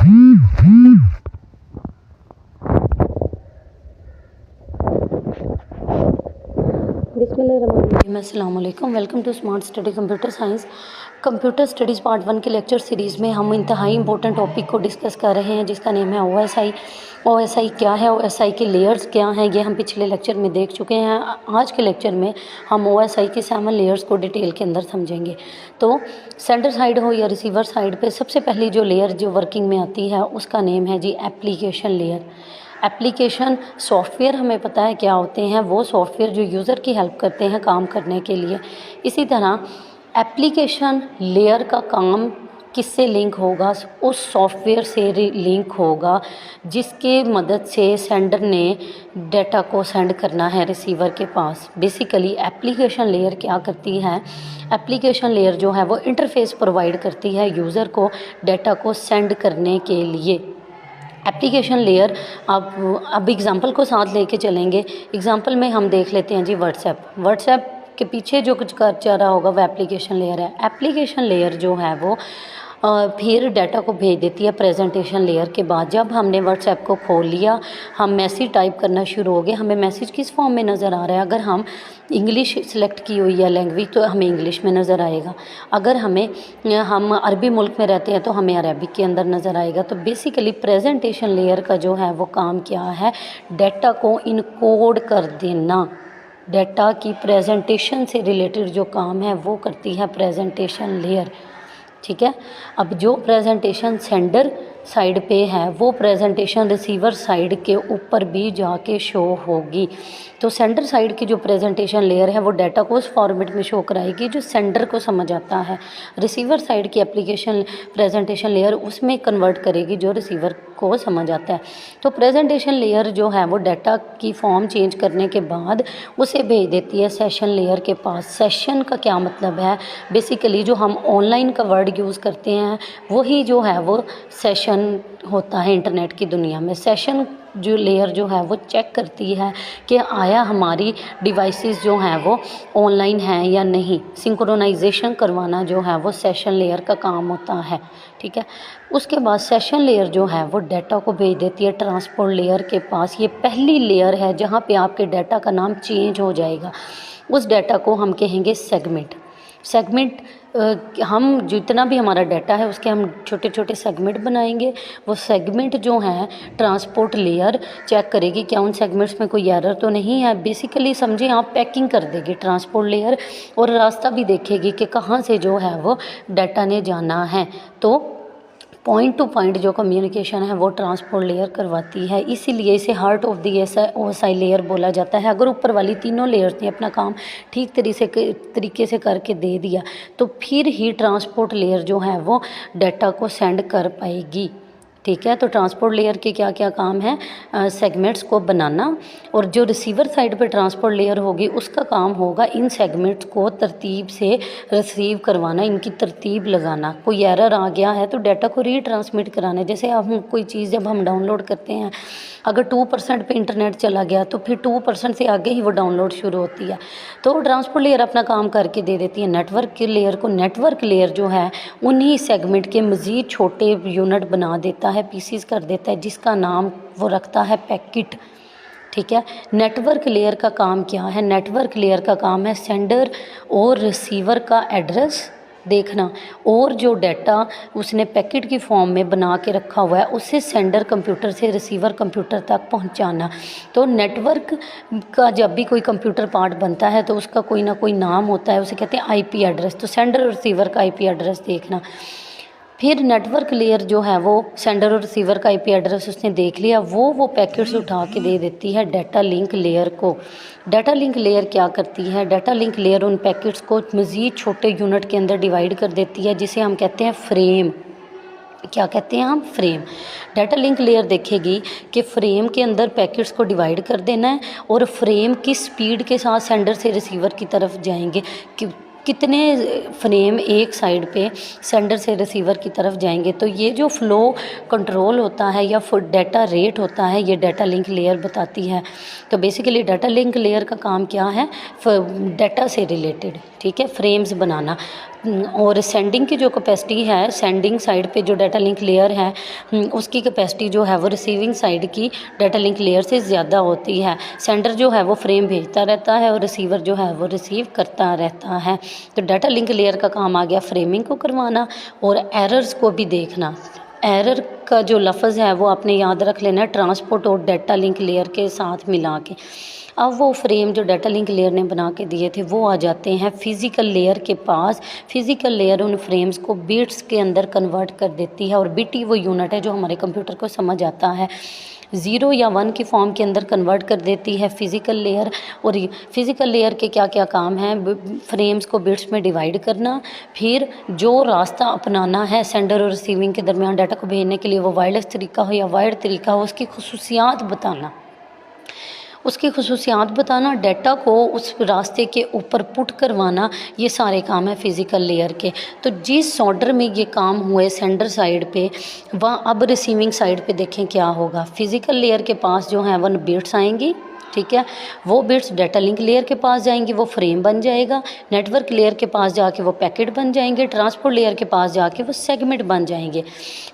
बिस्मिल्लाहिर्रहमानिर्रहीम, अस्सलाम वालेकुम। Welcome to smart study computer science. Computer studies part 1 के लेक्चर सीरीज़ में हम इंतहाई इंपॉर्टेंट टॉपिक को डिस्कस कर रहे हैं जिसका नेम है OSI। OSI क्या है, OSI के लेयर्स क्या हैं, ये हम पिछले लेक्चर में देख चुके हैं। आज के लेक्चर में हम OSI के 7 लेयर्स को डिटेल के अंदर समझेंगे। तो सेंडर साइड हो या रिसीवर साइड पे सबसे पहली जो लेयर जो वर्किंग में आती है उसका नेम है जी एप्लीकेशन लेयर। एप्लीकेशन सॉफ्टवेयर हमें पता है क्या होते हैं, वो सॉफ्टवेयर जो यूज़र की हेल्प करते हैं काम करने के लिए। इसी तरह एप्लीकेशन लेयर का काम किससे लिंक होगा, उस सॉफ्टवेयर से लिंक होगा जिसके मदद से सेंडर ने डाटा को सेंड करना है रिसीवर के पास। बेसिकली एप्लीकेशन लेयर क्या करती है, एप्लीकेशन लेयर जो है वो इंटरफेस प्रोवाइड करती है यूज़र को डाटा को सेंड करने के लिए। एप्लीकेशन लेयर अब एग्ज़ाम्पल को साथ लेके चलेंगे। एग्ज़ाम्पल में हम देख लेते हैं जी व्हाट्सएप के पीछे जो कुछ कर चल रहा होगा वो एप्लीकेशन लेयर है। एप्लीकेशन लेयर जो है वो फिर डाटा को भेज देती है प्रेजेंटेशन लेयर के बाद। जब हमने व्हाट्सएप को खोल लिया, हम मैसेज टाइप करना शुरू हो गए, हमें मैसेज किस फॉर्म में नज़र आ रहा है। अगर हम इंग्लिश सेलेक्ट की हुई है लैंग्वेज तो हमें इंग्लिश में नज़र आएगा। अगर हम अरबी मुल्क में रहते हैं तो हमें अरबिक के अंदर नज़र आएगा। तो बेसिकली प्रेजेंटेशन लेयर का जो है वो काम क्या है, डाटा को इनकोड कर देना। डाटा की प्रेजेंटेशन से रिलेटेड जो काम है वो करती है प्रेजेंटेशन लेयर। ठीक है। अब जो प्रेजेंटेशन सेंडर साइड पे है वो प्रेजेंटेशन रिसीवर साइड के ऊपर भी जाके शो होगी। तो सेंडर साइड की जो प्रेजेंटेशन लेयर है वो डाटा को उस फॉर्मेट में शो कराएगी जो सेंडर को समझ आता है। रिसीवर साइड की एप्लीकेशन प्रेजेंटेशन लेयर उसमें कन्वर्ट करेगी जो रिसीवर को समझ आता है। तो प्रेजेंटेशन लेयर जो है वो डाटा की फॉर्म चेंज करने के बाद उसे भेज देती है सेशन लेयर के पास। सेशन का क्या मतलब है, बेसिकली जो हम ऑनलाइन का वर्ड यूज़ करते हैं वही जो है वो सेशन होता है इंटरनेट की दुनिया में। सेशन जो लेयर जो है वो चेक करती है कि आया हमारी डिवाइसेस जो हैं वो ऑनलाइन हैं या नहीं। सिंक्रोनाइजेशन करवाना जो है वो सेशन लेयर का काम होता है। ठीक है। उसके बाद सेशन लेयर जो है वो डाटा को भेज देती है ट्रांसपोर्ट लेयर के पास। ये पहली लेयर है जहाँ पे आपके डाटा का नाम चेंज हो जाएगा। उस डाटा को हम कहेंगे सेगमेंट। हम जितना भी हमारा डाटा है उसके हम छोटे छोटे सेगमेंट बनाएंगे। वो सेगमेंट जो हैं ट्रांसपोर्ट लेयर चेक करेगी क्या उन सेगमेंट्स में कोई एरर तो नहीं है। बेसिकली समझें आप पैकिंग कर देगी ट्रांसपोर्ट लेयर, और रास्ता भी देखेगी कि कहाँ से जो है वो डाटा ने जाना है। तो पॉइंट टू पॉइंट जो कम्युनिकेशन है वो ट्रांसपोर्ट लेयर करवाती है, इसीलिए इसे heart of the OSI layer बोला जाता है। अगर ऊपर वाली तीनों लेयर्स ने अपना काम ठीक तरीके से करके दे दिया तो फिर ही ट्रांसपोर्ट लेयर जो है वो डाटा को सेंड कर पाएगी। ठीक है। तो ट्रांसपोर्ट लेयर के क्या क्या काम है, सेगमेंट्स को बनाना, और जो रिसीवर साइड पे ट्रांसपोर्ट लेयर होगी उसका काम होगा इन सेगमेंट्स को तरतीब से रिसीव करवाना, इनकी तरतीब लगाना। कोई एरर आ गया है तो डाटा को रीट्रांसमिट कराना। जैसे हम कोई चीज़ जब हम डाउनलोड करते हैं, अगर 2% पे इंटरनेट चला गया तो फिर 2% से आगे ही वो डाउनलोड शुरू होती है। तो ट्रांसपोर्ट लेयर अपना काम करके दे देती है नेटवर्क के लेयर को। नेटवर्क लेयर जो है उन्हीं सेगमेंट के मज़ीद छोटे यूनिट बना देता है, पीसीस कर देता है, जिसका नाम वो रखता है पैकेट। ठीक है। नेटवर्क लेयर का काम क्या है, नेटवर्क लेयर का काम है सेंडर और रिसीवर का एड्रेस देखना, और जो डाटा उसने पैकेट की फॉर्म में बना के रखा हुआ है उसे सेंडर कंप्यूटर से रिसीवर कंप्यूटर तक पहुंचाना। तो नेटवर्क का जब भी कोई कंप्यूटर पार्ट बनता है तो उसका कोई ना कोई नाम होता है, उसे कहते हैं आईपी एड्रेस। तो सेंडर और रिसीवर का आईपी एड्रेस देखना। फिर नेटवर्क लेयर जो है वो सेंडर और रिसीवर का आईपी एड्रेस उसने देख लिया, वो पैकेट्स उठा के दे देती है डाटा लिंक लेयर को। डाटा लिंक लेयर क्या करती है, डाटा लिंक लेयर उन पैकेट्स को मज़ीद छोटे यूनिट के अंदर डिवाइड कर देती है, जिसे हम कहते हैं फ्रेम। क्या कहते हैं हम, फ्रेम। डाटा लिंक लेयर देखेगी कि फ्रेम के अंदर पैकेट्स को डिवाइड कर देना है और फ्रेम किस स्पीड के साथ सेंडर से रिसीवर की तरफ जाएंगे, कि कितने फ्रेम एक साइड पे सेंडर से रिसीवर की तरफ जाएंगे। तो ये जो फ़्लो कंट्रोल होता है या डाटा रेट होता है ये डाटा लिंक लेयर बताती है। तो बेसिकली डाटा लिंक लेयर का काम क्या है, डाटा से रिलेटेड। ठीक है। फ्रेम्स बनाना। और सेंडिंग की जो कैपेसिटी है, सेंडिंग साइड पे जो डाटा लिंक लेयर है उसकी कैपेसिटी जो है वो रिसीविंग साइड की डाटा लिंक लेयर से ज़्यादा होती है। सेंडर जो है वो फ्रेम भेजता रहता है और रिसीवर जो है वो रिसीव करता रहता है। तो डाटा लिंक लेयर का काम आ गया फ्रेमिंग को करवाना और एरर्स को भी देखना। एरर का जो लफ्ज़ है वो आपने याद रख लेना है ट्रांसपोर्ट और डाटा लिंक लेयर के साथ मिला के। अब वो फ्रेम जो डाटा लिंक लेयर ने बना के दिए थे वो आ जाते हैं फिज़िकल लेयर के पास। फिज़िकल लेयर उन फ्रेम्स को बिट्स के अंदर कन्वर्ट कर देती है और बिट ही वो यूनिट है जो हमारे कंप्यूटर को समझ आता है। 0 या 1 की फॉर्म के अंदर कन्वर्ट कर देती है फिज़िकल लेयर। और फिज़िकल लेयर के क्या क्या काम हैं, फ्रेम्स को बिट्स में डिवाइड करना, फिर जो रास्ता अपनाना है सेंडर और रिसीविंग के दरमियान डाटा को भेजने के लिए, वो वायरलेस तरीका हो या वायर्ड तरीका हो, उसकी खुसूसियात बताना। डाटा को उस रास्ते के ऊपर पुट करवाना, ये सारे काम है फिज़िकल लेयर के। तो जिस ऑर्डर में ये काम हुए सेंडर साइड पे, वहाँ अब रिसीविंग साइड पे देखें क्या होगा। फिज़िकल लेयर के पास जो है 1 बिट्स आएंगी, ठीक है, वो बिट्स डाटा लिंक लेयर के पास जाएंगी, वो फ्रेम बन जाएगा। नेटवर्क लेयर के पास जाके वो पैकेट बन जाएंगे। ट्रांसपोर्ट लेयर के पास जाके वो सेगमेंट बन जाएंगे।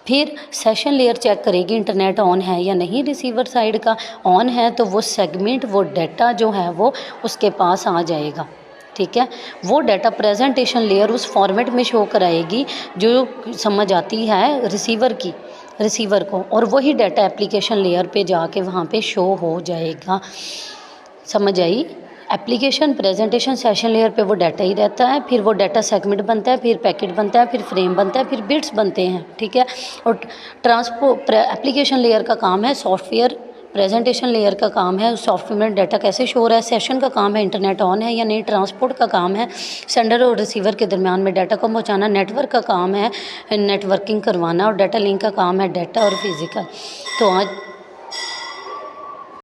फिर सेशन लेयर चेक करेगी इंटरनेट ऑन है या नहीं। रिसीवर साइड का ऑन है तो वो सेगमेंट, वो डाटा जो है वो उसके पास आ जाएगा, ठीक है। वो डाटा प्रेजेंटेशन लेयर उस फॉर्मेट में शो कराएगी जो समझ आती है रिसीवर को, और वही डाटा एप्लीकेशन लेयर पे जाके वहाँ पे शो हो जाएगा। समझ आई। एप्लीकेशन प्रेजेंटेशन सेशन लेयर पे वो डाटा ही रहता है, फिर वो डाटा सेगमेंट बनता है, फिर पैकेट बनता है, फिर फ्रेम बनता है, फिर बिट्स बनते हैं, ठीक है। और एप्लीकेशन लेयर का काम है सॉफ्टवेयर, प्रेजेंटेशन लेयर का काम है उस सॉफ्टवेयर में डाटा कैसे शो हो रहा है। सेशन का काम है इंटरनेट ऑन है या नहीं। ट्रांसपोर्ट का काम है सेंडर और रिसीवर के दरमियान में डाटा को पहुंचाना। नेटवर्क का काम है नेटवर्किंग करवाना और डाटा लिंक का काम है डाटा और फिज़िकल। तो आज